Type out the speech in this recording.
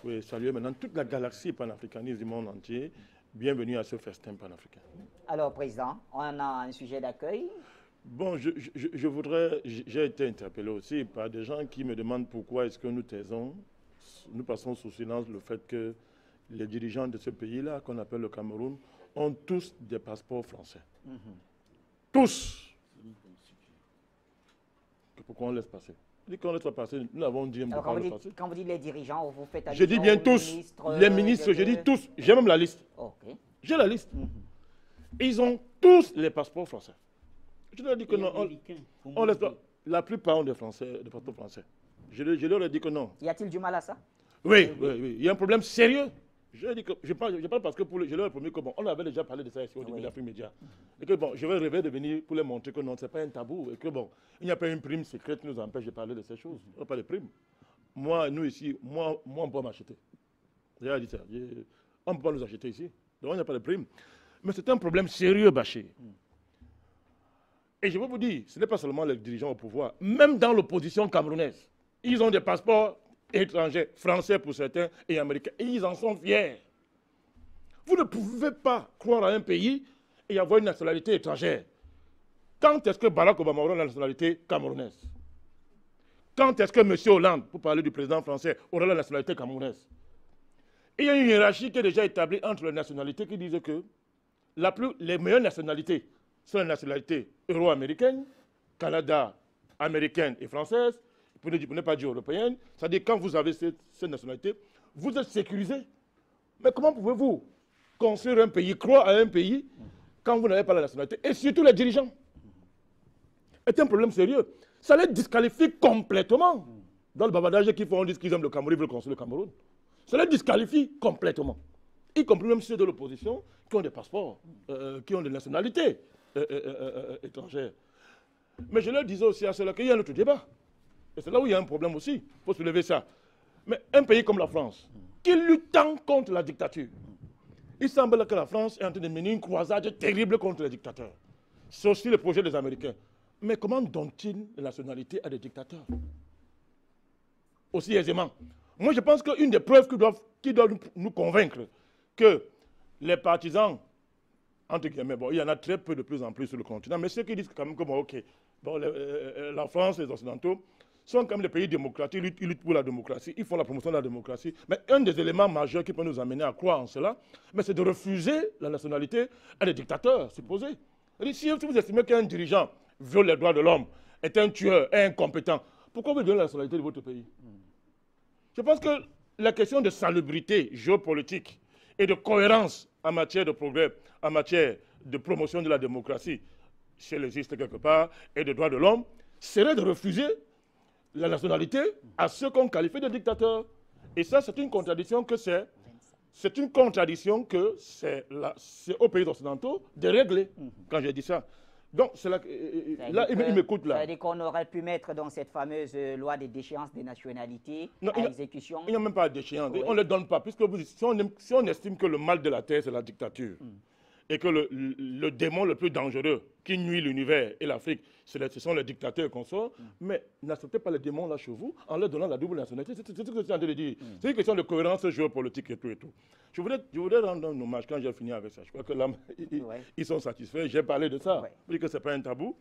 Oui, saluer maintenant toute la galaxie panafricaniste du monde entier. Bienvenue à ce festin panafricain. Alors, Président, on a un sujet d'accueil. Bon, je voudrais, j'ai été interpellé aussi par des gens qui me demandent pourquoi est-ce que nous taisons, nous passons sous silence le fait que les dirigeants de ce pays-là, qu'on appelle le Cameroun, ont tous des passeports français. Tous. Pourquoi on laisse passer? Dit qu'on laisse pas passer, nous l'avons dit. Alors, quand vous dites les dirigeants, vous faites je dis bien tous. Les ministres, je dis tous. J'ai même la liste. Okay. J'ai la liste. Ils ont tous les passeports français. Je leur ai dit que non. On laisse pas. La plupart ont des passeports français. Je leur ai dit que non. Y a-t-il du mal à ça? Oui. Il y a un problème sérieux. Je parle parce que je leur ai promis que bon, on avait déjà parlé de ça ici au début de l'Afrique Média. Et que bon, je vais rêver de venir pour les montrer que non, ce n'est pas un tabou. Et que bon, il n'y a pas une prime secrète qui nous empêche de parler de ces choses. Il n'y a pas de prime. Moi, nous ici, on peut m'acheter. J'ai dit ça. On ne peut pas nous acheter ici. Donc il n'y a pas de prime. Mais c'est un problème sérieux, Bachir. Et je veux vous dire, ce n'est pas seulement les dirigeants au pouvoir. Même dans l'opposition camerounaise, ils ont des passeports étrangers, français pour certains et américains. Et ils en sont fiers. Vous ne pouvez pas croire à un pays et avoir une nationalité étrangère. Quand est-ce que Barack Obama aura la nationalité camerounaise? Quand est-ce que M. Hollande, pour parler du président français, aura la nationalité camerounaise? Il y a une hiérarchie qui est déjà établie entre les nationalités qui disent que les meilleures nationalités sont les nationalités euro-américaines, Canada, américaine et française, pour ne pas dire européenne. C'est-à-dire quand vous avez cette nationalité, vous êtes sécurisé. Mais comment pouvez-vous construire un pays, croire à un pays, quand vous n'avez pas la nationalité? Et surtout les dirigeants. C'est un problème sérieux. Ça les disqualifie complètement. Dans le bavardage qu'ils font, on dit qu'ils aiment le Cameroun, ils veulent construire le Cameroun. Ça les disqualifie complètement. Y compris même ceux de l'opposition qui ont des passeports, qui ont des nationalités étrangères. Mais je leur disais aussi à ceux-là qu'il y a un autre débat. Et c'est là où il y a un problème aussi. Il faut soulever ça. Mais un pays comme la France, qui lutte tant contre la dictature, il semble que la France est en train de mener une croisade terrible contre les dictateurs. C'est aussi le projet des Américains. Mais comment donnent-ils la nationalité à des dictateurs? Aussi aisément. Moi, je pense qu'une des preuves qui doivent nous convaincre que les partisans, entre guillemets, bon, il y en a très peu de plus en plus sur le continent, mais ceux qui disent quand même que, bon, ok, bon, la France, les Occidentaux, sont comme des pays démocratiques, ils luttent pour la démocratie, ils font la promotion de la démocratie. Mais un des éléments majeurs qui peut nous amener à croire en cela, c'est de refuser la nationalité à des dictateurs, supposés. Si vous estimez qu'un dirigeant viole les droits de l'homme, est un tueur, est incompétent, pourquoi vous donnez la nationalité de votre pays? Je pense que la question de salubrité géopolitique et de cohérence en matière de progrès, en matière de promotion de la démocratie, si elle existe quelque part, et des droits de l'homme, serait de refuser la nationalité à ceux qu'on qualifie de dictateurs. Et ça, c'est une contradiction que c'est aux pays occidentaux de régler, quand j'ai dit ça. Donc, c'est là, il m'écoute là. Ça veut dire qu'on aurait pu mettre dans cette fameuse loi des déchéances des nationalités à exécution. Il n'y a même pas de déchéance. Oui. On ne les donne pas. Puisque si on estime que le mal de la Terre, c'est la dictature, et que le démon le plus dangereux qui nuit l'univers et l'Afrique, ce sont les dictateurs qu'on sort, mais n'acceptez pas les démons là chez vous en leur donnant la double nationalité. C'est ce que je suis en train de dire. C'est une question de cohérence géopolitique et tout et tout. Je voudrais rendre un hommage quand j'ai fini avec ça. Je crois que là, ils sont satisfaits. J'ai parlé de ça. Vous dites que ce n'est pas un tabou.